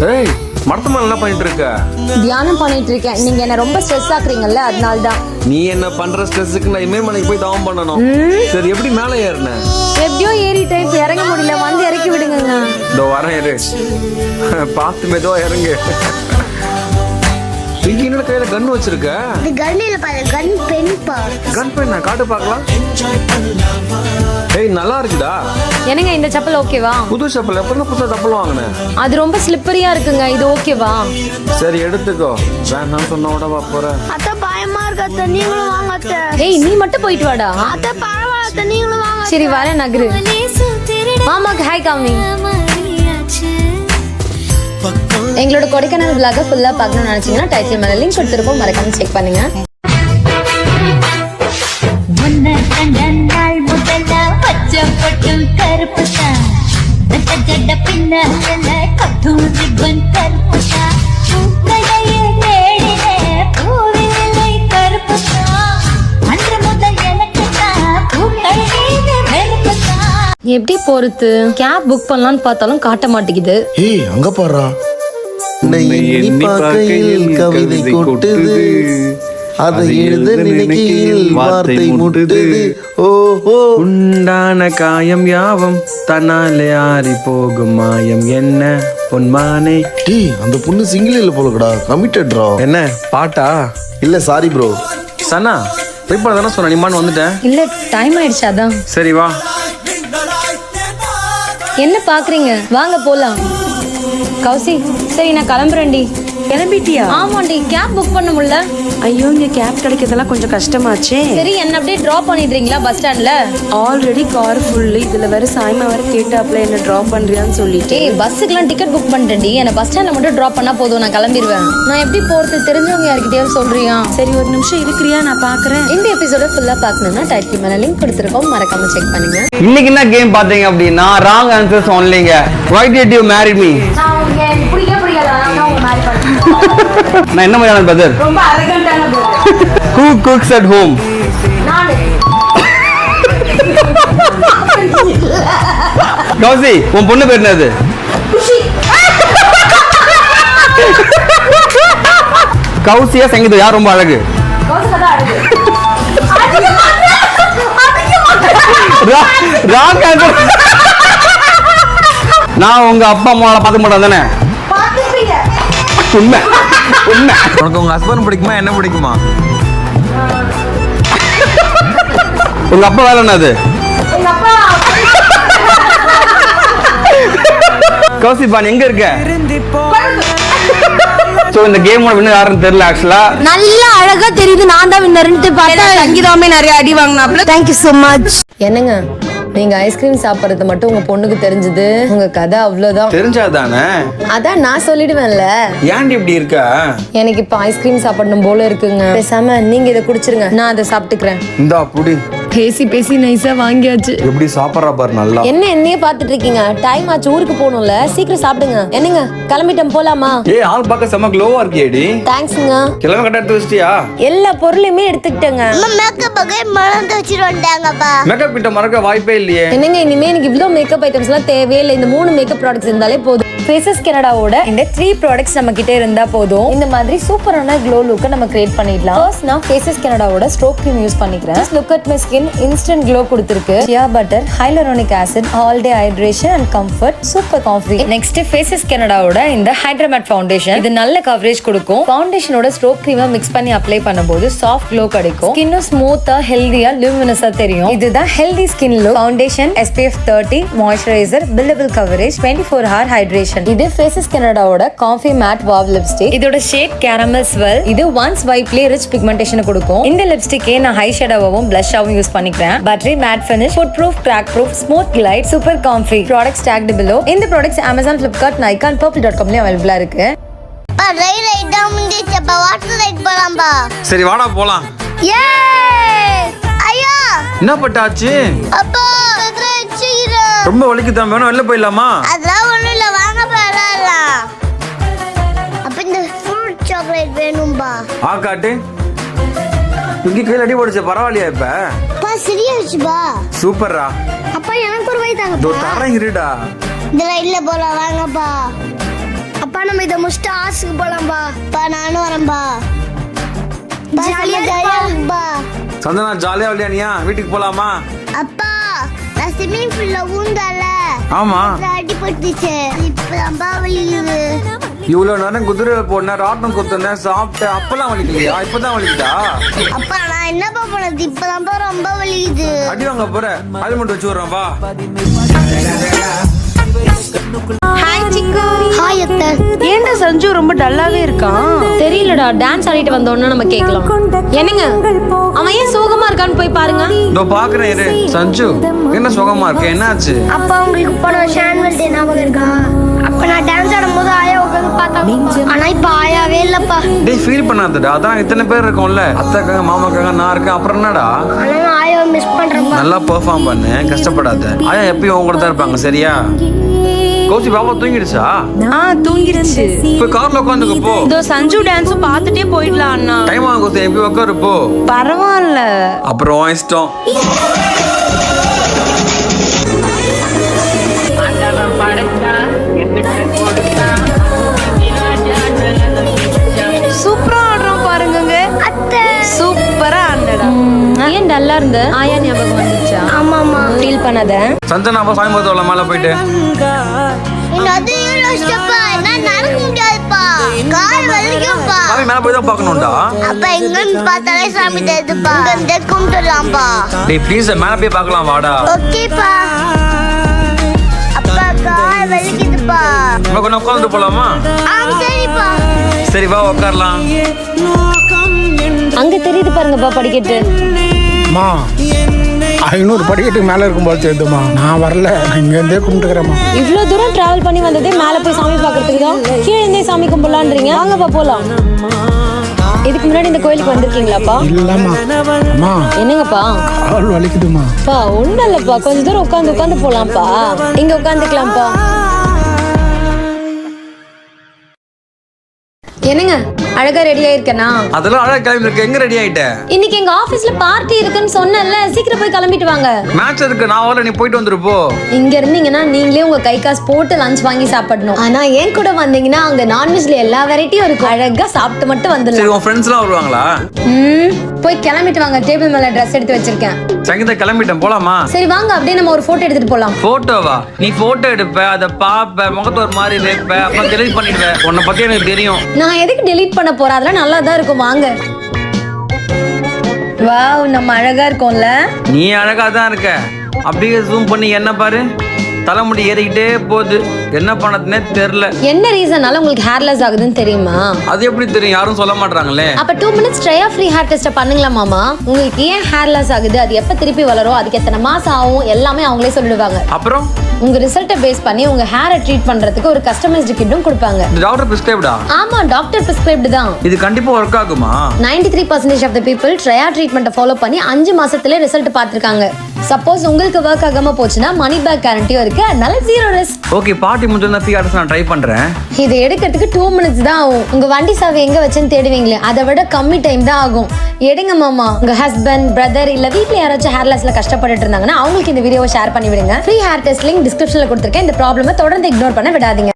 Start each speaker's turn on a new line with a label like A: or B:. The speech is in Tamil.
A: ஏய் மரத்து மேல என்ன பண்ணிட்டு இருக்க?
B: தியானம் பண்ணிட்டு இருக்கேன். நீங்க என்ன ரொம்ப ஸ்ட்ரெஸ் ஆக்குறீங்கல்ல, அதனால தான்.
A: நீ என்ன பண்ற ஸ்ட்ரெஸ்ஸுக்கு நான் இமயமலைக்கு போய் தவம் பண்ணணும். சரி எப்படி மேலே ஏறின?
B: எப்படியோ ஏறிட்டேன், இப்ப இறங்க முடியல. வந்து இறக்கி விடுங்க.
A: இதோ வரேன் இரு. பார்த்து மெதுவா இறங்கு. இங்க என்னோட கையில கன் வச்சிருக்க?
C: இது கன் இல்ல பாரு, கன் பென் பா.
A: கன் பென் காட்டு பார்க்கலாம். ஏய் நல்லா இருக்குடா.
B: என்னங்க இந்த செப்பல் ஓகேவா?
A: புது செப்பல் எப்பதான் புதுசா செப்பல் வாங்கினேன்?
B: அது ரொம்ப ஸ்லிப்பரியா இருக்குங்க, இது ஓகேவா?
A: சரி எடுத்துக்கோ. வேணாம் சொன்ன விட போற.
C: அத்த பயமா இருக்கு அத்த, நீங்களும் வாங்க அத்த.
B: ஏய் நீ மட்டும் போயிட்டு வாடா.
C: அத்த பரவாயில்ல அத்த, நீங்களும் வாங்க.
B: சரி வரேன் நகரு. மாமாக்கு ஹாய் காமி. எங்களோட கொடைக்கானல் vlog ஃபுல்லா பார்க்கணும்னு நினைச்சீங்கன்னா டைட்டில் மேல லிங்க் கொடுத்திருப்போம், மறக்காம செக் பண்ணுங்க. எப்படி போறது? கேப் புக் பண்ணலாம்னு பார்த்தாலும் காட்ட மாட்டேங்குது.
D: ஏய் அங்க பாறா, எண்ணி பார்க்கையில் கவிதை கொட்டுது, அதை எழுத நினைக்கையில் வார்த்தை முட்டுது. ஓஹோ
A: உண்டான காயம் யாவும் தன்னாலே ஆறி போகும் மாயம் என்ன பொன்மானே.
D: டேய் அந்த பொண்ணு சிங்கிள் இல்ல போலடா, கமிட்டட்ரா.
A: என்ன பாட்டா?
D: இல்ல சாரி ப்ரோ.
A: சனா ட்ரிப் பண்ண தானே சொன்ன, நீமான்னு வந்துட்டேன்.
B: இல்ல டைம் ஆயிடுச்சு அதான்.
A: சரி வா.
B: என்ன பாக்குறீங்க, வாங்க போலாம். கௌசி சரி நான் கிளம்புறேன்டி.
E: கிளம்பிட்டியா?
B: ஆமாண்டி, கேப் புக் பண்ண முடியல.
E: ஐயோ இங்க கேப் கிடைக்கிறதெல்லாம் கொஞ்சம் கஷ்டமாச்சே.
B: சரி என்ன அப்படியே டிராப் பண்ணிடுறீங்களா பஸ் ஸ்டாண்ட்ல?
E: ஆல்ரெடி கார் ஃபுல், இதுல வேற சாய்மா வேற கேட்டாப்ல என்ன டிராப் பண்றியான்னு சொல்லிட்டு.
B: ஏய் பஸ்ஸுக்குலாம் டிக்கெட் புக் பண்ணிட்டேன்டி, என்ன பஸ் ஸ்டாண்ட்ல மட்டும் டிராப் பண்ணா போதும், நான் கிளம்பிடுவேன். நான் எப்படி போறது? தெரிஞ்சவங்க யார்கிட்டயாவது சொல்றியா?
E: சரி ஒரு நிமிஷம் இருக்கிறியா, நான் பாக்குறேன்.
B: இந்த எபிசோட ஃபுல்லா பார்க்கணும்னா டைட்டில் மேல லிங்க் கொடுத்திருக்கோம், மறக்காம செக் பண்ணுங்க.
F: இன்னைக்கு என்ன கேம் பாத்தீங்க அப்படின்னா ராங் ஆன்சர்ஸ் ஒன்லிங்க. Why did you marry me? நான் என்ன மாதிரியான பிரதர்?
B: ரொம்ப அரகண்டான brother.
F: Who cooks at home?
B: நானு.
F: கௌசி உன் பொண்ணு பேர் என்னது? கௌசியா சங்கீதா யார் ரொம்ப அழகு? Wrong answer. நான் உங்க அப்பா அம்மாவை பார்க்க மாட்டேன் தானே? உண்மை உண்மை.
A: உனக்கு உங்க ஹஸ்பண்ட் பிடிக்குமா என்ன பிடிக்குமா?
F: உங்க அப்பா வேலை என்னது? கௌசிபான் எங்க இருக்க? சோ இந்த கேமோட வின்னர் யாருன்னு தெரியல ஆக்சுவலா.
B: நல்லா அழகா தெரியுது, நான் தான் வின்னர்னு பார்த்தா சங்கீதாமே நிறைய அடி வாங்குனாப்ல. Thank you so much. என்னங்க நீங்க ஐஸ்கிரீம் சாப்பிடுறது மட்டும் உங்க பொண்ணுக்கு தெரிஞ்சது, உங்க கதை அவ்வளவுதான்.
A: தெரிஞ்சாதானே?
B: அதான் நான் சொல்லிடுவேன்ல.
A: ஏன்டி இப்படி இருக்க?
B: எனக்கு இப்ப ஐஸ்கிரீம் சாப்பிடணும் போல இருக்குங்க. பேசாம நீங்க இதை குடிச்சிருங்க, நான் அதை சாப்பிட்டுக்கிறேன்.
A: இந்தா புடி.
B: பேசி பேசி நைஸா வாங்கியாச்சு.
A: எப்படி சாப்பிட்றா பாரு நல்லா.
B: என்ன என்னையே பாத்துட்டு இருக்கீங்க? டைம் ஆச்சு, ஊருக்கு போகணும்ல, சீக்கிரம் சாப்பிடுங்க. என்னங்க கிளம்பிட்டோம் போலாமா?
A: ஏய் ஆள் பார்க்க செம க்ளோவா இருக்கியேடி.
B: தேங்க்ஸ்ங்க.
A: கிளம்ப கட்ட எடுத்து வச்சிட்டியா?
B: எல்லா பொருளையுமே எடுத்துக்கிட்டேங்க.
C: அம்மா மேக்கப் பகை மறந்து வச்சிட்டு வந்துட்டாங்கப்பா.
A: மேக்கப் கிட்ட மறக்க வாய்ப்பே இல்லையே.
B: என்னங்க இனிமே எனக்கு இவ்ளோ மேக்கப் ஐட்டம்ஸ் எல்லாம் தேவையே இல்லை. இந்த 3 மேக்கப் ப்ராடக்ட்ஸ் இருந்தாலே போதும். ஃபேசஸ் கனடாவோட இந்த 3 ப்ராடக்ட்ஸ் நம்ம கிட்ட இருந்தா போதும். இந்த மாதிரி சூப்பரான க்ளோ லுக்க நம்ம கிரியேட் பண்ணிடலாம். ஃபர்ஸ்ட் நான் ஃபேசஸ் கனடாவோட ஸ்ட்ரோக் க்ரீம் யூஸ் பண்ணிக்கிறேன். Look at my skin, instant glow கொடுத்திருக்கு. Shea butter, hyaluronic acid, all day hydration and comfort, super coffee. Next Faces கனடாவோட இந்த ஹைட்ராமேட் ஃபவுண்டேஷன். இது நல்ல கவரேஜ் கொடுக்கும். ஃபவுண்டேஷனோட ஸ்ட்ரோக் க்ரீமை மிக்ஸ் பண்ணி அப்ளை பண்ணும்போது சாஃப்ட் க்ளோ கிடைக்கும். ஸ்கின்னும் ஸ்மூத்தா ஹெல்தியா லுமினஸா தெரியும். இதுதான் healthy skin look. Foundation, SPF 30, moisturiser, buildable coverage, 24 hour hydration. இது ஃபேசஸ் கனடாவோட காஃபி மேட் வாவ் லிப்ஸ்டிக். இதோட ஷேட் கேரமல் ஸ்வெல். இது ஒன்ஸ் வைப்லயே ரிச் பிக்மெண்டேஷன் கொடுக்கும். இந்த லிப்ஸ்டிக்கே நான் ஹை ஷேடோவாவும் பிளஷாவும் யூஸ் பண்ணிக்கிறேன். Buttery matte finish, food proof, crack proof, smooth glide, super comfy. Products tagged below. இந்த products Amazon, Flipkart, Nykaa and purple.com அவைலபிளா இருக்கு.
C: பா ரைட் தான் முடிஞ்சப்பா, வாட்டர் ரைட் போலாம்பா.
A: சரி வாடா போலாம்.
C: ஏ ஐயா
A: என்ன பட்டாச்சு?
C: அப்பா கத்ரேச்சிரா.
A: ரொம்ப வலிக்குதா? வேணும் வெளில போயிடலாமா?
C: அதெல்லாம் ஒண்ணும் இல்ல, வாங்க போறலாம். அப்ப இந்த ஃப்ரூட் சாக்லேட் வேணும்பா.
A: ஆ காட்டு. இங்க கையில அடி போடுச்சு, பரவாயில்லையா இப்ப?
C: பா சரியாச்சுப்பா.
A: சூப்பர்ரா.
C: அப்பா எனக்கு ஒரு வாய்
A: இதோ
C: தாங்கப்பா.
A: தரேன் இருடா.
C: இந்த ரைட்ல போலாம் வாங்கப்பா. அப்பா நம்ம முடிச்சுட்டு ஆசுக்கு போலாம்பா. நானும் வரேன்பா. ஜாலியா இருக்குப்பா.
A: சந்தனா ஜாலியா விளையாடியா? வீட்டுக்கு போலாமா?
C: அப்பா நான் ஸ்விம்மிங் பூல்ல ஊந்தால
A: ஆமா.
C: அடிபட்டுச்சு. இப்பதான்பா வலிக்குது.
A: இவ்வளவு நேரம் குதிரையில போன ராட்டம் குத்துனேன், சாப்பிட்டேன், அப்பெல்லாம் வலிக்கலையா? இப்பதான் வலிக்குதா?
C: அப்பா நான் என்னப்பா பண்ணது? இப்பதான்பா ரொம்ப வலிக்குது.
A: அடி வாங்க போற, அது மட்டும் வச்சு விடுறேன் வா.
B: ஹாய் சிக்கு.
C: ஹாய் அத்தை.
E: ஏன்டா சஞ்சு ரொம்ப டல்லாவே இருக்கான்?
B: தெரியலடா, டான்ஸ் ஆடிட்டு வந்தோன்னு நம்ம கேட்கலாம். என்னங்க அவன் ஏன் சோகமா இருக்கான்னு போய் பாருங்க.
A: இதோ பாக்குறேன் இரு. சஞ்சு என்ன சுகமா இருக்கு, என்னாச்சு?
C: அப்பா உங்களுக்கு போன வருஷம் ஆனுவல் டே ஞாபகம் இருக்கா? அப்ப நான் டான்ஸ் ஆடும்போது ஆயா உட்காந்து பார்த்தா, ஆனா இப்ப ஆயாவே இல்லப்பா.
A: டேய் ஃபீல் பண்ணாதடா, அதான் இத்தனை பேர் இருக்கோம்ல, அத்தைக்காக மாமாக்காக நான் இருக்கேன், அப்புறம் என்னடா?
C: ஆனா நான் ஆயாவை மிஸ் பண்றேன்ப்பா.
A: நல்லா பெர்ஃபார்ம் பண்ணு, கஷ்டப்படாத. ஆயா எப்பயும் உங்க கூட தான் இருப்பாங்க, சரியா? கோசி பாப்பா தூங்கிடுச்சா?
E: தூங்கிருச்சு.
A: போய் கார்ல உட்காந்துக்க போ.
E: இதோ சஞ்சு டான்ஸும் பார்த்துட்டே போயிடலாம் அண்ணா.
A: டைம் ஆகும் கோசி, எப்பயும் உட்காரு போ.
E: பரவாயில்ல.
A: அப்புறம் உன் இஷ்டம்.
E: சூப்பரா ஆடுறோம் பாருங்க. சூப்பரா ஆடுடா.
B: ஏன் டல்லா இருந்த? ஆயா ஞாபகம் வந்துச்சா?
C: ஆமாமா.
B: ஃபீல் பண்ணாத.
A: சந்தனாப்பா சாயம்பரத்தோட மேல போயிட்டு
C: அது யோசிச்சப்பா என்ன நடக்க முடியாதுப்பா. கால் வலிக்கும்பா.
A: சாமி மேல போய் தான் பார்க்கணும்டா.
C: அப்பா எங்கன்னு பார்த்தாலே சாமி தெரியுதுப்பா. இங்க கும்பிடலாம்பா.
A: டேய் ப்ளீஸ் மேல போய் பார்க்கலாம் வாடா.
C: ஓகேப்பா. அப்பா கால் வலிக்குதுப்பா.
A: நம்ம கொஞ்சம் உட்காந்துட்டு போலாமா?
C: சரிப்பா.
A: சரி வா உட்காரலாம்.
B: அங்க தெரியுது பாருங்கப்பா படிக்கட்டு.
G: மா 500 படிக்கட்டுக்கு மேலே இருக்கும் போல தெரியுதுமா. நான் வரல, நான் இங்கேருந்தே கும்பிட்டுக்கிறேம்மா.
B: இவ்வளவு தூரம் டிராவல் பண்ணி வந்ததே மேல போய் சாமி பாக்குறதுக்கு தான். கீழே இருந்தே சாமி கும்பிடலான்றீங்க. வாங்கப்பா போலாம். இதுக்கு முன்னாடி இந்த கோயிலுக்கு வந்திருக்கீங்களாப்பா?
G: இல்லம்மா. அம்மா
B: என்னங்கப்பா?
G: கால் வலிக்குதுமா.
B: பா ஒண்ணும் இல்லப்பா, கொஞ்ச தூரம் உட்காந்து போலாம்ப்பா. இங்க உட்காந்துக்கலாம்ப்பா. என்னங்க அழகா ரெடி ஆயிருக்கனா?
A: அதெல்லாம் அழகா கிளம்பி இருக்கு. எங்க ரெடி ஆயிட்ட?
B: இன்னைக்கு எங்க ஆபீஸ்ல பார்ட்டி இருக்குன்னு சொன்னேன்ல, சீக்கிரம் போய் கிளம்பிட்டு வாங்க.
A: மேட்ச் இருக்கு, நான் வரல, நீ போயிட்டு வந்துரு போ.
B: இங்க இருந்தீங்கன்னா நீங்களே உங்க கை காசு போட்டு லஞ்ச் வாங்கி சாப்பிடணும். ஆனா ஏன் கூட வந்தீங்கன்னா அங்க நான்வெஜ்ல எல்லா வெரைட்டியும் இருக்கும். அழகா சாப்பிட்டு மட்டும்
A: சரி
B: வந்துடலாம்.
A: உன் ஃப்ரெண்ட்ஸ் எல்லாம் வருவாங்களா?
B: போய் கிளம்பிட்டு வாங்க. டேபிள் மேல ட்ரெஸ் எடுத்து வச்சிருக்கேன்.
A: சங்கீதா கிளம்பிட்டேன், போலாமா?
B: சரி வாங்க, அப்படியே நம்ம ஒரு போட்டோ எடுத்துட்டு போலாம்.
A: போட்டோவா? நீ போட்டோ எடுப்ப, அதை பாப்ப, முகத்தை ஒரு மாதிரி வைப்ப, அப்புறம் டெலிட் பண்ணிடுவேன். உன்னை பத்தி எனக்கு தெரியும்.
B: நான் எதுக்கு டெலீட் பண்ண போறேன்? அதெல்லாம் நல்லா தான் இருக்கும். வாங்க. வாவ், நம்ம அழகா இருக்கோம்ல.
A: நீ அழகா தான் இருக்க. அப்படியே ஜூம் பண்ணி என்ன பாரு, தலைமுடி ஏறிக்கிட்டே போகுது. என்ன பண்ணதுன்னே தெரியல.
B: என்ன ரீசனால உங்களுக்கு ஹேர் லாஸ் ஆகுதுன்னு தெரியுமா?
A: அது எப்படி தெரியும்? யாரும் சொல்ல மாட்டாங்களே.
B: அப்ப 2 minutes ட்ரையா ஃப்ரீ ஹேர் டெஸ்ட் பண்ணுங்களா மாமா? உங்களுக்கு ஏன் ஹேர் லாஸ் ஆகுது, அது எப்ப திருப்பி வளரும், அதுக்கு எத்தனை மாசம் ஆகும், எல்லாமே அவங்களே சொல்லிடுவாங்க.
A: அப்புறம்
B: உங்க ரிசல்ட்டை பேஸ் பண்ணி உங்க ஹேரை ட்ரீட் பண்றதுக்கு ஒரு கஸ்டமைஸ்டு கிட்டும் கொடுப்பாங்க.
A: இந்த டாக்டர் பிரிஸ்கிரைப்டா?
B: ஆமா, டாக்டர் பிரிஸ்கிரைப்டு தான்.
A: இது கண்டிப்பா ஒர்க் ஆகுமா?
B: 93% ஆஃப் தி பீப்பிள் ட்ரையா ட்ரீட்மெண்ட்டை ஃபாலோ பண்ணி 5 மாசத்துல ரிசல்ட் பார்த்திருக்காங்க. சப்போஸ் உங்களுக்கு ஒர்க் ஆகாம போச்சுன்னா மணி பேக் கேரண்டியும் இருக்கு. அதனால 0 ரிஸ்க்.
A: ஓகே, பார்ட்டி முடிஞ்சா ஃப்ரீ ஆர்டர்ஸ் நான் ட்ரை பண்றேன்.
B: இது எடுக்கிறதுக்கு 2 minutes தான் ஆகும். உங்க வண்டி சாவி எங்க வச்சுன்னு தேடுவீங்களே, அதை விட கம்மி டைம் தான் ஆகும். எடுங்க மாமா. உங்க ஹஸ்பண்ட், பிரதர் இல்ல வீட்ல யாராச்சும் ஹேர் லாஸ்ல கஷ்டப்பட்டுட்டு இருந்தாங்கன்னா அவங்களுக்கு இந்த வீடியோவை ஷேர் பண்ணி விடுங்க. ஃப்ரீ ஹேர் டெஸ்ட் லிங்க் டிஸ்கிரிப்ஷன்ல கொடுத்திருக்கேன். இந்த ப்ராப்ளமை தொடர்ந்து இக்னோர் பண்ண விடாதீங்க.